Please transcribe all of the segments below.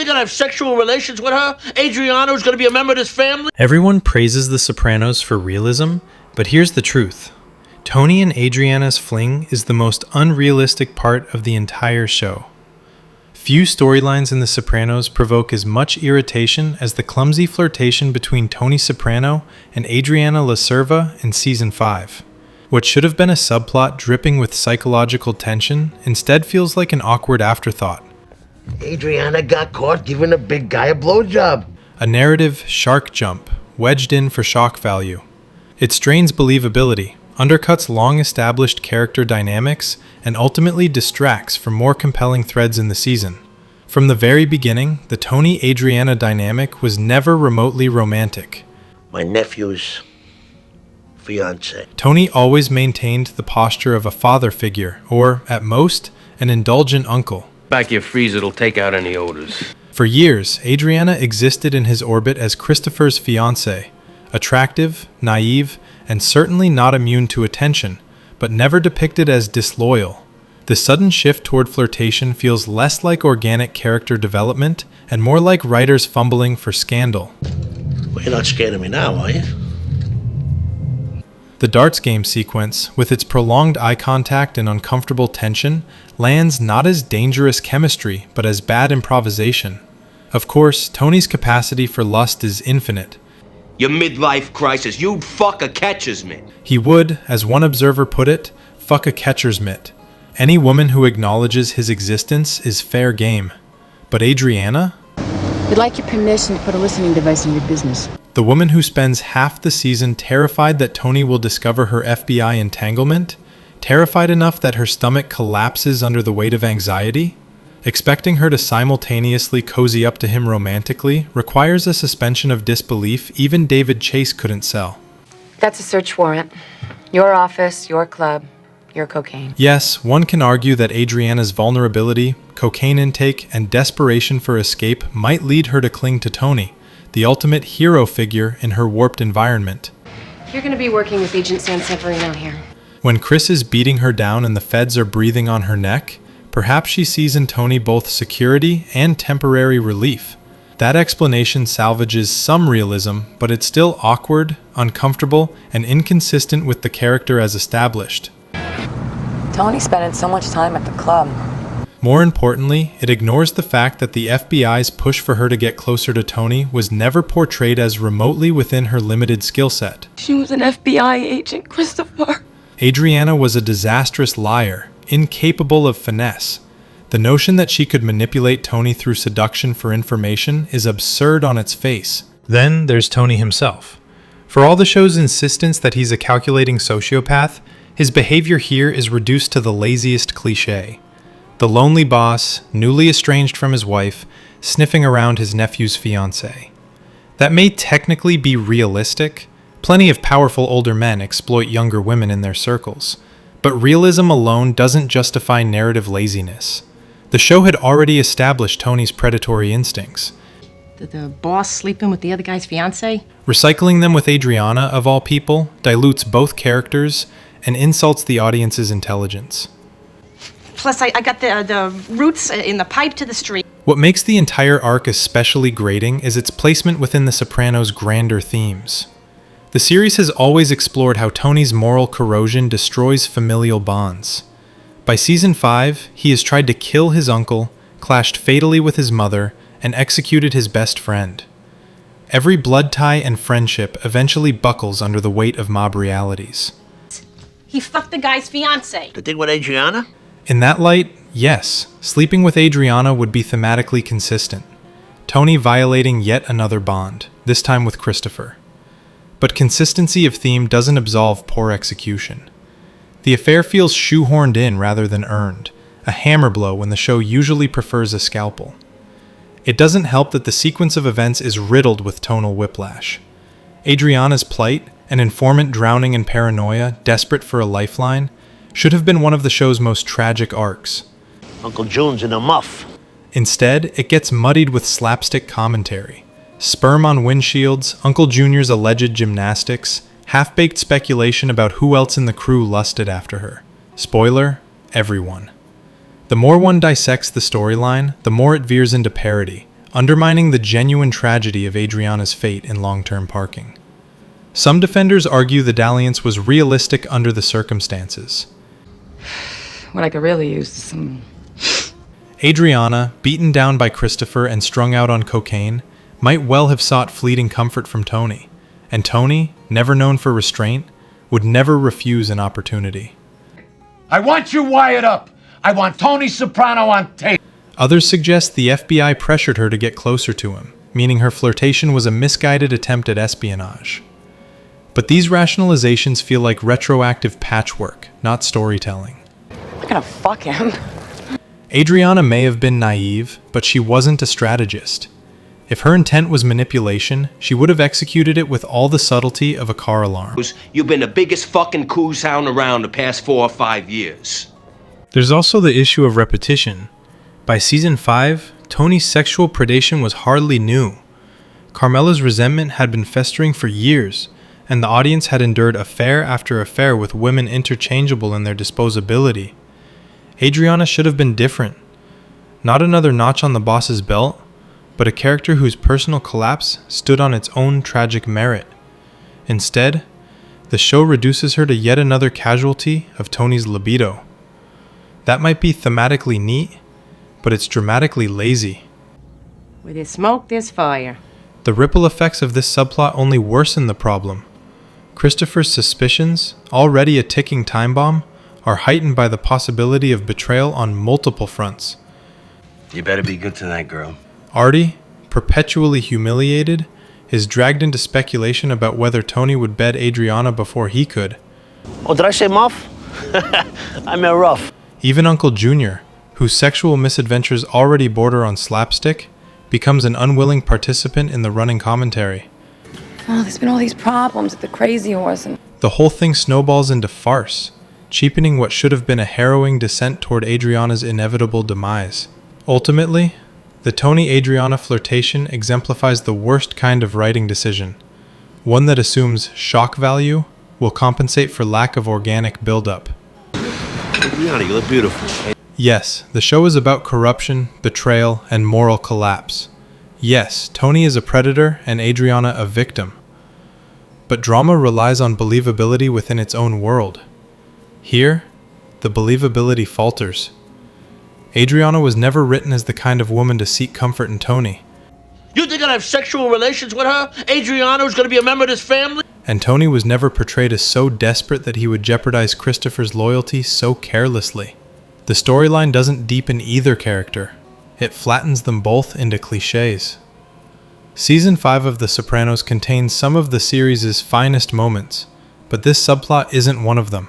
really gonna have sexual relations with her? Adriana, who's gonna be a member of this family? Everyone praises The Sopranos for realism, but here's the truth. Tony and Adriana's fling is the most unrealistic part of the entire show. Few storylines in The Sopranos provoke as much irritation as the clumsy flirtation between Tony Soprano and Adriana La Cerva in Season 5. What should have been a subplot dripping with psychological tension instead feels like an awkward afterthought. Adriana got caught giving a big guy a blowjob. A narrative shark jump, wedged in for shock value. It strains believability, undercuts long-established character dynamics, and ultimately distracts from more compelling threads in the season. From the very beginning, the Tony-Adriana dynamic was never remotely romantic. My nephew's fiance. Tony always maintained the posture of a father figure, or, at most, an indulgent uncle. Back your freezer, it'll take out any odors. For years, Adriana existed in his orbit as Christopher's fiancée, attractive, naive, and certainly not immune to attention, but never depicted as disloyal. The sudden shift toward flirtation feels less like organic character development and more like writers fumbling for scandal. Well, you're not scared of me now, are you? The darts game sequence, with its prolonged eye contact and uncomfortable tension, lands not as dangerous chemistry, but as bad improvisation. Of course, Tony's capacity for lust is infinite. Your midlife crisis, you'd fuck a catcher's mitt. He would, as one observer put it, fuck a catcher's mitt. Any woman who acknowledges his existence is fair game. But Adriana? We'd like your permission to put a listening device in your business. The woman who spends half the season terrified that Tony will discover her FBI entanglement? Terrified enough that her stomach collapses under the weight of anxiety? Expecting her to simultaneously cozy up to him romantically requires a suspension of disbelief even David Chase couldn't sell. That's a search warrant. Your office, your club, your cocaine. Yes, one can argue that Adriana's vulnerability, cocaine intake, and desperation for escape might lead her to cling to Tony, the ultimate hero figure in her warped environment. You're going to be working with Agent Sanseverino here. When Chris is beating her down and the feds are breathing on her neck, perhaps she sees in Tony both security and temporary relief. That explanation salvages some realism, but it's still awkward, uncomfortable, and inconsistent with the character as established. Tony's spending so much time at the club. More importantly, it ignores the fact that the FBI's push for her to get closer to Tony was never portrayed as remotely within her limited skill set. She was an FBI agent, Christopher. Adriana was a disastrous liar, incapable of finesse. The notion that she could manipulate Tony through seduction for information is absurd on its face. Then there's Tony himself. For all the show's insistence that he's a calculating sociopath, his behavior here is reduced to the laziest cliché. The lonely boss, newly estranged from his wife, sniffing around his nephew's fiancée. That may technically be realistic. Plenty of powerful older men exploit younger women in their circles. But realism alone doesn't justify narrative laziness. The show had already established Tony's predatory instincts. The boss sleeping with the other guy's fiancée? Recycling them with Adriana, of all people, dilutes both characters and insults the audience's intelligence. Plus, I got the roots in the pipe to the street. What makes the entire arc especially grating is its placement within The Sopranos' grander themes. The series has always explored how Tony's moral corrosion destroys familial bonds. By season 5, he has tried to kill his uncle, clashed fatally with his mother, and executed his best friend. Every blood tie and friendship eventually buckles under the weight of mob realities. He fucked the guy's fiancée. The thing with Adriana? In that light, yes, sleeping with Adriana would be thematically consistent. Tony violating yet another bond, this time with Christopher. But consistency of theme doesn't absolve poor execution. The affair feels shoehorned in rather than earned, a hammer blow when the show usually prefers a scalpel. It doesn't help that the sequence of events is riddled with tonal whiplash. Adriana's plight, an informant drowning in paranoia, desperate for a lifeline, should have been one of the show's most tragic arcs. Uncle June's in a muff. Instead, it gets muddied with slapstick commentary. Sperm on windshields, Uncle Junior's alleged gymnastics, half-baked speculation about who else in the crew lusted after her. Spoiler, everyone. The more one dissects the storyline, the more it veers into parody, undermining the genuine tragedy of Adriana's fate in long-term parking. Some defenders argue the dalliance was realistic under the circumstances. What I could really use is some... Adriana, beaten down by Christopher and strung out on cocaine, might well have sought fleeting comfort from Tony, and Tony, never known for restraint, would never refuse an opportunity. I want you wired up. I want Tony Soprano on tape. Others suggest the FBI pressured her to get closer to him, meaning her flirtation was a misguided attempt at espionage. But these rationalizations feel like retroactive patchwork, not storytelling. I'm not gonna fuck him. Adriana may have been naive, but she wasn't a strategist. If her intent was manipulation, she would have executed it with all the subtlety of a car alarm. You've been the biggest fucking coos hound around the past 4 or 5 years. There's also the issue of repetition. By season 5, Tony's sexual predation was hardly new. Carmela's resentment had been festering for years, and the audience had endured affair after affair with women interchangeable in their disposability. Adriana should have been different. Not another notch on the boss's belt, but a character whose personal collapse stood on its own tragic merit. Instead, the show reduces her to yet another casualty of Tony's libido. That might be thematically neat, but it's dramatically lazy. Where there's smoke, there's fire. The ripple effects of this subplot only worsen the problem. Christopher's suspicions, already a ticking time bomb, are heightened by the possibility of betrayal on multiple fronts. You better be good tonight, girl. Artie, perpetually humiliated, is dragged into speculation about whether Tony would bed Adriana before he could. Oh, did I say muff? I meant rough. Even Uncle Junior, whose sexual misadventures already border on slapstick, becomes an unwilling participant in the running commentary. Oh, there's been all these problems with the Crazy Horse and... The whole thing snowballs into farce, cheapening what should have been a harrowing descent toward Adriana's inevitable demise. Ultimately, the Tony-Adriana flirtation exemplifies the worst kind of writing decision, one that assumes shock value will compensate for lack of organic build-up. Adriana, you look beautiful. Yes, the show is about corruption, betrayal, and moral collapse. Yes, Tony is a predator and Adriana a victim. But drama relies on believability within its own world. Here, the believability falters. Adriana was never written as the kind of woman to seek comfort in Tony. You think I'd have sexual relations with her? Adriana was going to be a member of this family? And Tony was never portrayed as so desperate that he would jeopardize Christopher's loyalty so carelessly. The storyline doesn't deepen either character. It flattens them both into cliches. Season 5 of The Sopranos contains some of the series' finest moments, but this subplot isn't one of them.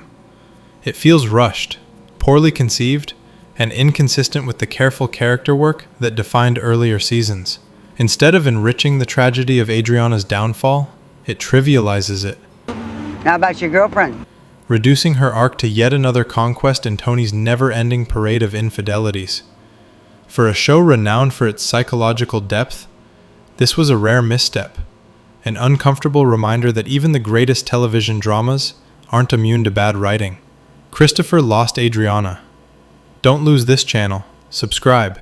It feels rushed, poorly conceived, and inconsistent with the careful character work that defined earlier seasons. Instead of enriching the tragedy of Adriana's downfall, it trivializes it. How about your girlfriend? Reducing her arc to yet another conquest in Tony's never-ending parade of infidelities. For a show renowned for its psychological depth, this was a rare misstep, an uncomfortable reminder that even the greatest television dramas aren't immune to bad writing. Christopher lost Adriana. Don't lose this channel. Subscribe.